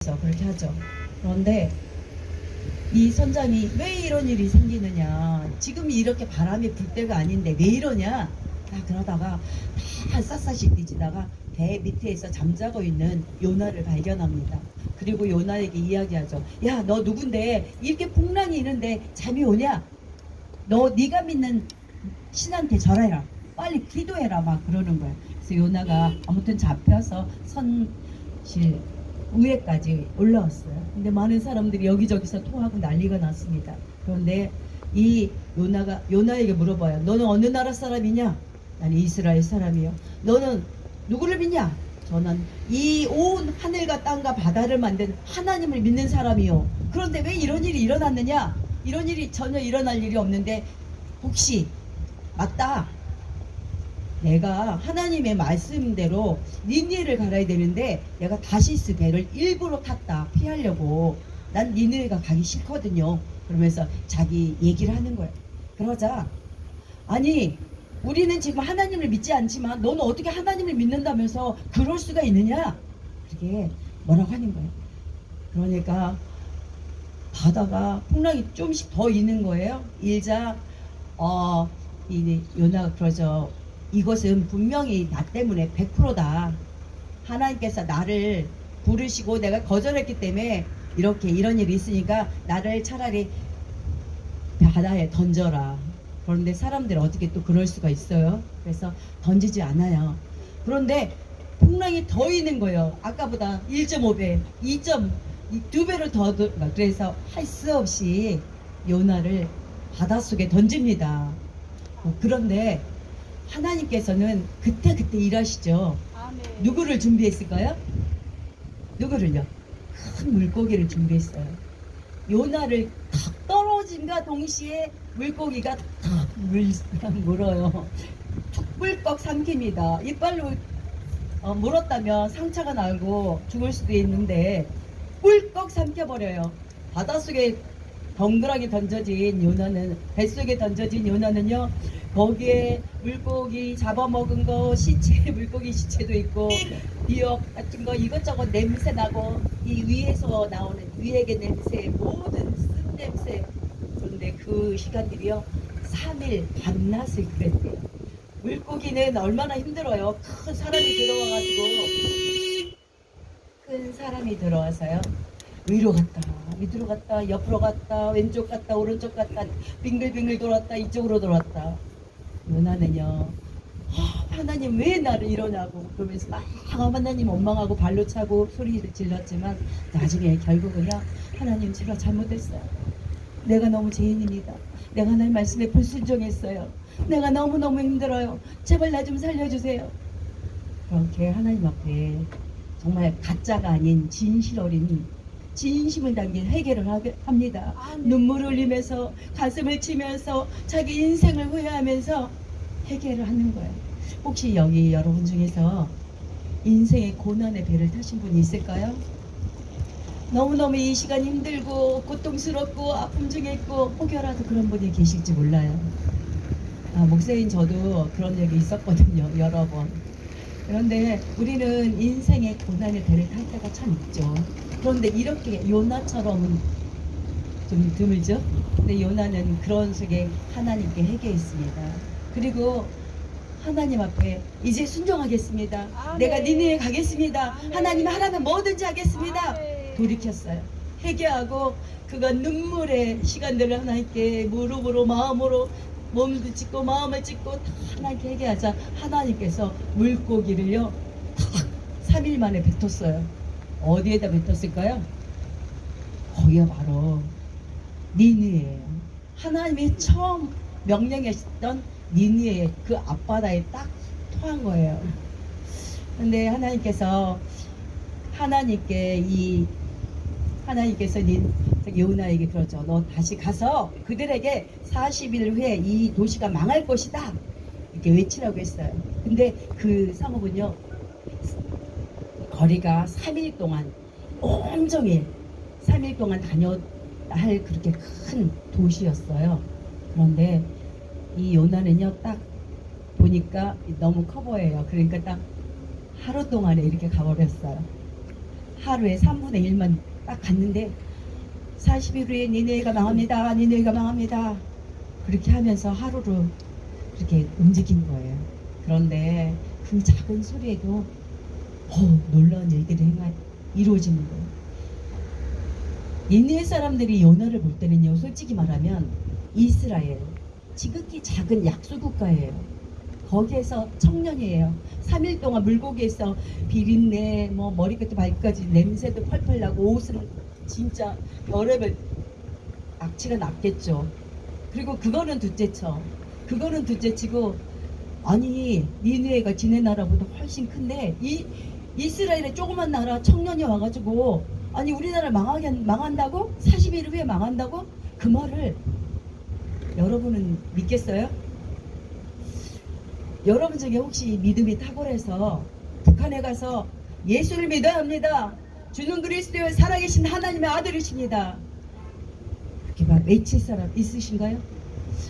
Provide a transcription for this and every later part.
그렇게 하죠. 그런데 이 선장이 왜 이런 일이 생기느냐, 지금 이렇게 바람이 불 때가 아닌데 왜 이러냐, 그러다가 다 샅샅이 뒤지다가 배 밑에서 잠자고 있는 요나를 발견합니다. 그리고 요나에게 이야기하죠. 야, 너 누군데 이렇게 풍랑이 있는데 잠이 오냐? 너 네가 믿는 신한테 절해라, 빨리 기도해라, 막 그러는 거야. 그래서 요나가 아무튼 잡혀서 선실 위에까지 올라왔어요. 근데 많은 사람들이 여기저기서 토하고 난리가 났습니다. 그런데 이 요나에게 물어봐요. 너는 어느 나라 사람이냐? 나는 이스라엘 사람이요. 너는 누구를 믿냐? 저는 이 온 하늘과 땅과 바다를 만든 하나님을 믿는 사람이요. 그런데 왜 이런 일이 일어났느냐? 이런 일이 전혀 일어날 일이 없는데, 혹시 맞다, 내가 하나님의 말씀대로 니느웨를 갈아야 되는데 내가 다시스 배를 일부러 탔다, 피하려고. 난 니느웨가 가기 싫거든요. 그러면서 자기 얘기를 하는 거예요. 그러자, 아니 우리는 지금 하나님을 믿지 않지만 너는 어떻게 하나님을 믿는다면서 그럴 수가 있느냐, 그렇게 뭐라고 하는 거예요. 그러니까 바다가 풍랑이 좀씩 더 있는 거예요. 일자 이 요나가 그러죠. 이것은 분명히 나 때문에 100%다. 하나님께서 나를 부르시고 내가 거절했기 때문에 이렇게 이런 일이 있으니까 나를 차라리 바다에 던져라. 그런데 사람들이 어떻게 또 그럴 수가 있어요. 그래서 던지지 않아요. 그런데 풍랑이 더 있는 거예요. 아까보다 1.5배, 2배를 더. 그래서 할 수 없이 요나를 바닷속에 던집니다. 그런데 하나님께서는 그때그때 일하시죠. 아멘. 누구를 준비했을까요? 누구를요? 큰 물고기를 준비했어요. 요나를 탁 떨어짐과 동시에 물고기가 탁 물어요. 툭불꺽 삼킵니다. 이빨로 물었다면 상처가 나고 죽을 수도 있는데 꿀꺽 삼켜버려요. 바닷속에 덩그러니 던져진 요나는, 뱃속에 던져진 요나는요, 거기에 물고기 잡아먹은 거 시체, 물고기 시체도 있고 미역 같은 거 이것저것 냄새 나고, 이 위에서 나오는 위액의 냄새, 모든 쓴 냄새. 그런데 그 시간들이요 3일 밤낮을 그랬대요. 물고기는 얼마나 힘들어요. 큰 사람이 들어와서요, 위로 갔다 밑으로 갔다 옆으로 갔다 왼쪽 갔다 오른쪽 갔다 빙글빙글 돌았다 이쪽으로 돌았다. 요나는요, 하나님 왜 나를 이러냐고 그러면서 막 하나님 원망하고 발로 차고 소리를 질렀지만 나중에 결국은요, 하나님 제가 잘못했어요. 내가 너무 죄인입니다. 내가 하나님 말씀에 불순종했어요. 내가 너무너무 힘들어요. 제발 나 좀 살려주세요. 그렇게 하나님 앞에 정말 가짜가 아닌 진실 어린 진심을 담긴 회개를 합니다. 눈물을 흘리면서 가슴을 치면서 자기 인생을 후회하면서 회개를 하는 거예요. 혹시 여기 여러분 중에서 인생의 고난의 배를 타신 분이 있을까요? 너무너무 이 시간 힘들고 고통스럽고 아픔 중에 있고 혹여라도 그런 분이 계실지 몰라요. 목사인 저도 그런 적이 있었거든요, 여러 번. 그런데 우리는 인생의 고난의 배를 탈 때가 참 있죠. 그런데 이렇게 요나처럼은 좀 드물죠. 근데 요나는 그런 속에 하나님께 회개했습니다. 그리고 하나님 앞에 이제 순종하겠습니다. 아멘. 내가 니느웨 가겠습니다. 아멘. 하나님 하라면 뭐든지 하겠습니다. 아멘. 돌이켰어요. 회개하고 그가 눈물의 시간들을 하나님께 무릎으로 마음으로 몸도 찢고 마음을 찢고 다 하나님께 회개하자 하나님께서 물고기를요 탁 3일 만에 뱉었어요. 어디에다 뱉었을까요? 거기가 바로 니느웨예요. 하나님이 처음 명령하셨던 니느웨 그 앞바다에 딱 토한 거예요. 근데 하나님께서 요나에게 그러죠. 너 다시 가서 그들에게 40일 후에 이 도시가 망할 것이다, 이렇게 외치라고 했어요. 근데 그 상업은요, 거리가 3일 동안 온종일 3일 동안 다녀야 할 그렇게 큰 도시였어요. 그런데 이 요나는요, 딱 보니까 너무 커 보여요. 그러니까 딱 하루 동안에 이렇게 가버렸어요. 하루에 3분의 1만 딱 갔는데 40일 후에 니네가 망합니다. 니네가 망합니다. 그렇게 하면서 하루를 이렇게 움직인 거예요. 그런데 그 작은 소리에도 놀라운 일들이 이루어지는 거예요. 니느웨 사람들이 요나를 볼 때는요, 솔직히 말하면 이스라엘 지극히 작은 약소 국가예요. 거기에서 청년이에요. 3일 동안 물고기에서 비린내, 뭐 머리끝부터 발끝까지 냄새도 펄펄 나고 옷은 진짜 별의별 악취가 났겠죠. 그리고 그거는 둘째쳐. 그거는 둘째치고, 아니 니느웨가 지네 나라보다 훨씬 큰데 이 이스라엘의 조그만 나라 청년이 와가지고, 아니 우리나라 망한다고? 40일 후에 망한다고? 그 말을 여러분은 믿겠어요? 여러분 중에 혹시 믿음이 탁월해서 북한에 가서 예수를 믿어야 합니다, 주는 그리스도의 살아계신 하나님의 아들이십니다, 그렇게 막 외칠 사람 있으신가요?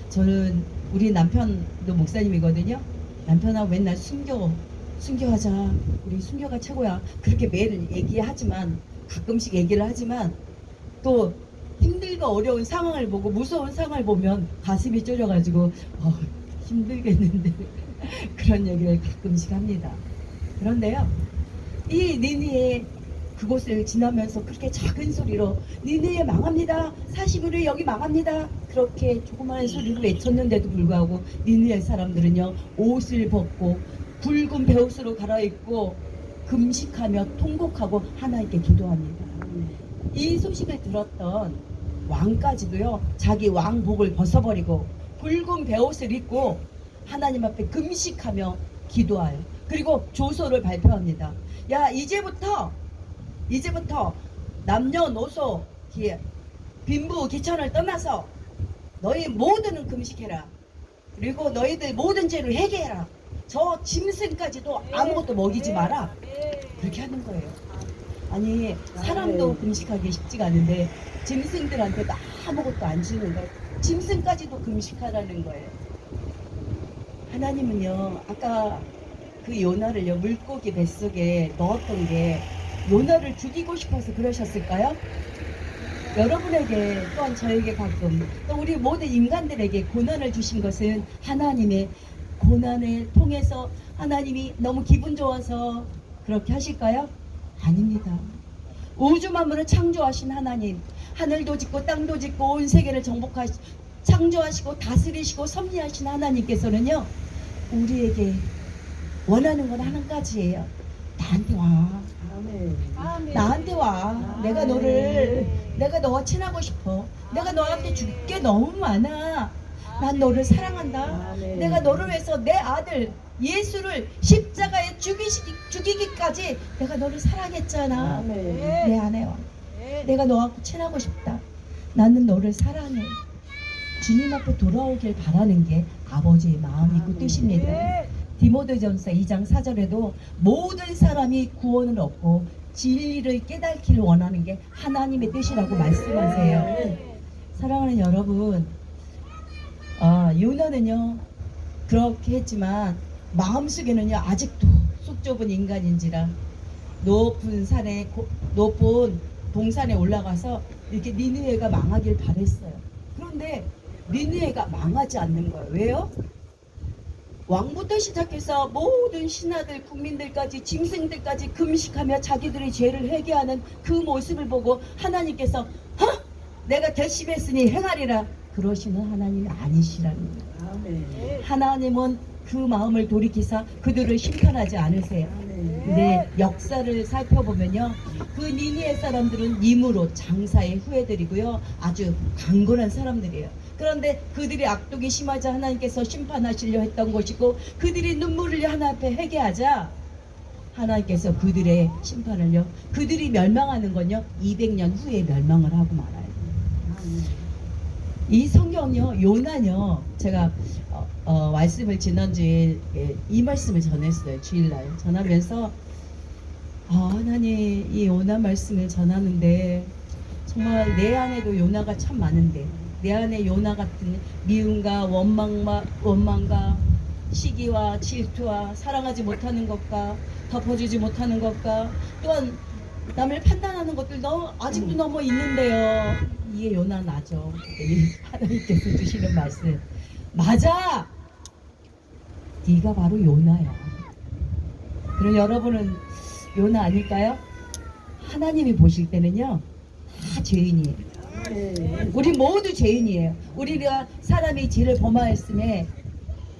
저는 우리 남편도 목사님이거든요. 남편하고 맨날 순교하자, 우리 순교가 최고야, 그렇게 매일 얘기하지만, 가끔씩 얘기를 하지만, 또 힘들고 어려운 상황을 보고 무서운 상황을 보면 가슴이 쫄여가지고 힘들겠는데 그런 얘기를 가끔씩 합니다. 그런데요, 이 니느웨 그곳을 지나면서 그렇게 작은 소리로 니느웨 망합니다, 40일 후에 여기 망합니다, 그렇게 조그마한 소리로 외쳤는데도 불구하고 니느웨 사람들은요, 옷을 벗고 붉은 베옷으로 갈아입고 금식하며 통곡하고 하나님께 기도합니다. 이 소식을 들었던 왕까지도요, 자기 왕복을 벗어버리고 붉은 베옷을 입고 하나님 앞에 금식하며 기도하여, 그리고 조서를 발표합니다. 야, 이제부터 남녀노소 빈부 귀천을 떠나서 너희 모두는 금식해라. 그리고 너희들 모든 죄를 회개해라. 저 짐승까지도 아무것도 먹이지 마라. 그렇게 하는 거예요. 아니 사람도 금식하기 쉽지가 않은데 짐승들한테도 아무것도 안 주는 거예요. 짐승까지도 금식하라는 거예요. 하나님은요, 아까 그 요나를요, 물고기 뱃속에 넣었던 게 요나를 죽이고 싶어서 그러셨을까요? 여러분에게, 또한 저에게 가끔, 또 우리 모든 인간들에게 고난을 주신 것은 하나님의 고난을 통해서 하나님이 너무 기분 좋아서 그렇게 하실까요? 아닙니다. 우주 만물을 창조하신 하나님, 하늘도 짓고 땅도 짓고 온 세계를 창조하시고 다스리시고 섭리하신 하나님께서는요, 우리에게 원하는 건 한 가지예요. 나한테 와. 아멘. 나한테 와. 내가 너와 친하고 싶어. 내가 너한테 줄 게 너무 많아. 난 너를 사랑한다. 아멘. 내가 너를 위해서 내 아들 예수를 십자가에 죽이기까지 내가 너를 사랑했잖아. 아멘. 내 안에 와. 내가 너하고 친하고 싶다. 나는 너를 사랑해. 주님 앞에 돌아오길 바라는 게 아버지의 마음이고 뜻입니다. 디모데전서 2장 4절에도 모든 사람이 구원을 얻고 진리를 깨닫기를 원하는 게 하나님의 뜻이라고 말씀하세요. 사랑하는 여러분, 요나는요 그렇게 했지만 마음속에는요 아직도 속 좁은 인간인지라 높은 동산에 올라가서 이렇게 니느웨가 망하길 바랬어요. 그런데 니느웨가 망하지 않는 거예요. 왜요? 왕부터 시작해서 모든 신하들, 국민들까지, 짐승들까지 금식하며 자기들의 죄를 회개하는 그 모습을 보고 하나님께서 내가 결심했으니 행하리라 그러시는 하나님이 아니시라는 거예요. 아멘. 하나님은 그 마음을 돌이키사 그들을 심판하지 않으세요. 근데 역사를 살펴보면요, 그 니느웨 사람들은 임으로 장사의 후예들이고요, 아주 강건한 사람들이에요. 그런데 그들이 악독이 심하자 하나님께서 심판하시려 했던 것이고, 그들이 눈물을 흘려 하나님 앞에 회개하자 하나님께서 그들의 심판을요, 그들이 멸망하는 건요 200년 후에 멸망을 하고 말아요. 이 성경요, 요나요, 제가 말씀을 지난주에 이 말씀을 전했어요. 주일날 전하면서 하나님, 이 요나 말씀을 전하는데 정말 내 안에도 요나가 참 많은데, 내 안에 요나 같은 미움과 원망과 시기와 질투와 사랑하지 못하는 것과 덮어주지 못하는 것과 또한 남을 판단하는 것들도 아직도 너무 있는데요. 이게 요나 나죠. 이 하나님께서 주시는 말씀. 맞아. 네가 바로 요나야. 그럼 여러분은 요나 아닐까요? 하나님이 보실 때는요, 다 죄인이에요. 우리 모두 죄인이에요. 우리가 사람이 죄를 범하였음에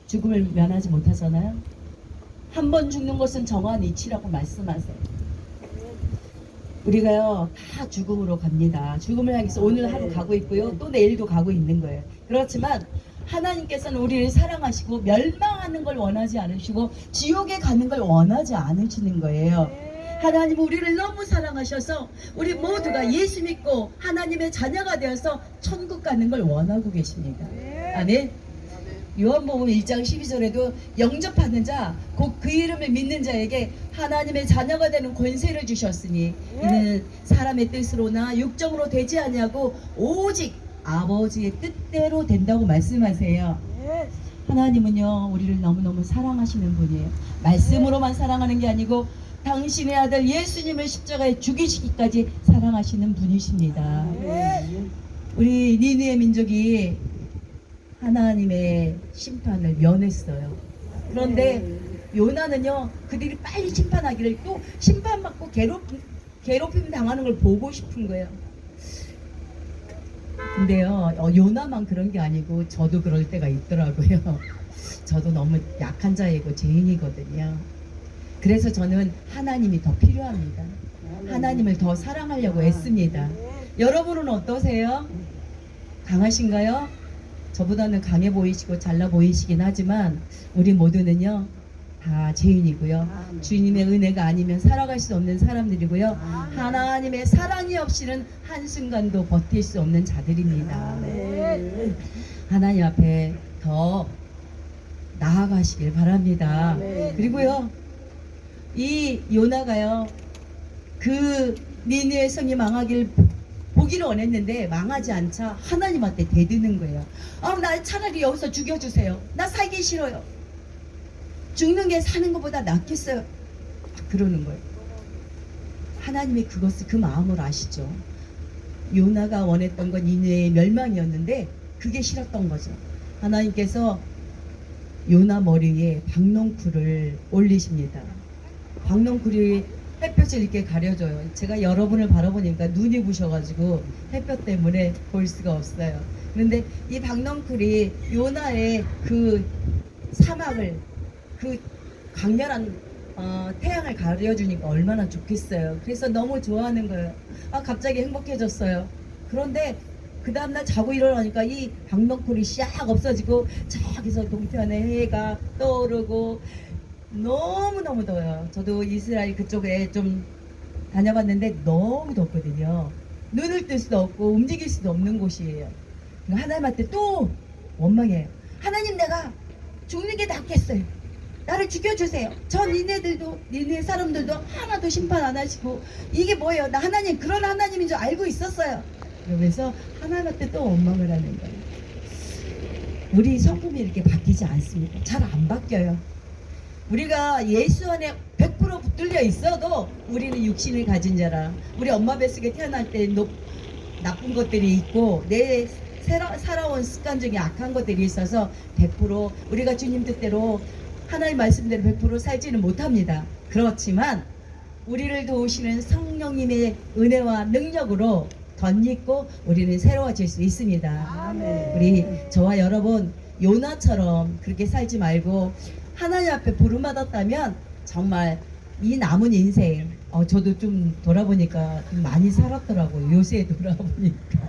죽음을 면하지 못하잖아요. 한 번 죽는 것은 정한 이치라고 말씀하세요. 우리가요 다 죽음으로 갑니다. 죽음을 향해서 오늘 하루 가고 있고요, 또 내일도 가고 있는 거예요. 그렇지만 하나님께서는 우리를 사랑하시고 멸망하는 걸 원하지 않으시고 지옥에 가는 걸 원하지 않으시는 거예요. 하나님은 우리를 너무 사랑하셔서 우리 모두가 예수 믿고 하나님의 자녀가 되어서 천국 가는 걸 원하고 계십니다. 아멘. 요한복음 1장 12절에도 영접하는 자 곧 그 이름을 믿는 자에게 하나님의 자녀가 되는 권세를 주셨으니 이는 사람의 뜻으로나 육정으로 되지 아니하고 오직 아버지의 뜻대로 된다고 말씀하세요. 하나님은요 우리를 너무너무 사랑하시는 분이에요. 말씀으로만 사랑하는 게 아니고 당신의 아들 예수님을 십자가에 죽이시기까지 사랑하시는 분이십니다. 우리 니느웨 민족이 하나님의 심판을 면했어요. 그런데 요나는요 그들이 빨리 심판하기를 또 심판받고 괴롭힘 당하는 걸 보고 싶은 거예요. 근데요 요나만 그런 게 아니고 저도 그럴 때가 있더라고요. 저도 너무 약한 자이고 죄인이거든요. 그래서 저는 하나님이 더 필요합니다. 하나님을 더 사랑하려고 애씁니다. 여러분은 어떠세요? 강하신가요? 저보다는 강해 보이시고 잘나 보이시긴 하지만 우리 모두는요 다 죄인이고요. 주님의 은혜가 아니면 살아갈 수 없는 사람들이고요. 하나님의 사랑이 없이는 한순간도 버틸 수 없는 자들입니다. 하나님 앞에 더 나아가시길 바랍니다. 그리고요 이 요나가요 그 니느웨 성이 망하길 보기를 원했는데 망하지 않자 하나님한테 대드는 거예요. 나 차라리 여기서 죽여주세요. 나 살기 싫어요. 죽는 게 사는 것보다 낫겠어요. 그러는 거예요. 하나님이 그 마음을 아시죠. 요나가 원했던 건 니느웨의 멸망이었는데 그게 싫었던 거죠. 하나님께서 요나 머리 위에 박농쿨을 올리십니다. 박농쿨이 햇볕을 이렇게 가려줘요. 제가 여러분을 바라보니까 눈이 부셔가지고 햇볕 때문에 볼 수가 없어요. 그런데 이 박농쿨이 요나의 그 사막을 그 강렬한 태양을 가려주니까 얼마나 좋겠어요. 그래서 너무 좋아하는 거예요. 갑자기 행복해졌어요. 그런데 그 다음날 자고 일어나니까 이 박농쿨이 싹 없어지고 저기서 동편에 해가 떠오르고 너무너무 더워요. 저도 이스라엘 그쪽에 좀 다녀봤는데 너무 덥거든요. 눈을 뜰 수도 없고 움직일 수도 없는 곳이에요. 하나님한테 또 원망해요. 하나님 내가 죽는 게 낫겠어요. 나를 죽여주세요. 저 니네 사람들도 하나도 심판 안 하시고 이게 뭐예요? 나 하나님 그런 하나님인 줄 알고 있었어요. 그러면서 하나님한테 또 원망을 하는 거예요. 우리 성품이 이렇게 바뀌지 않습니다. 잘 안 바뀌어요. 우리가 예수 안에 100% 붙들려 있어도 우리는 육신을 가진 자라. 우리 엄마 뱃속에 태어날 때 나쁜 것들이 있고 내 살아온 습관 중에 악한 것들이 있어서 100% 우리가 주님 뜻대로 하나님 말씀대로 100% 살지는 못합니다. 그렇지만 우리를 도우시는 성령님의 은혜와 능력으로 덧입고 우리는 새로워질 수 있습니다. 우리 저와 여러분 요나처럼 그렇게 살지 말고 하나님 앞에 부름받았다면 정말 이 남은 인생 저도 좀 돌아보니까 좀 많이 살았더라고요. 요새 돌아보니까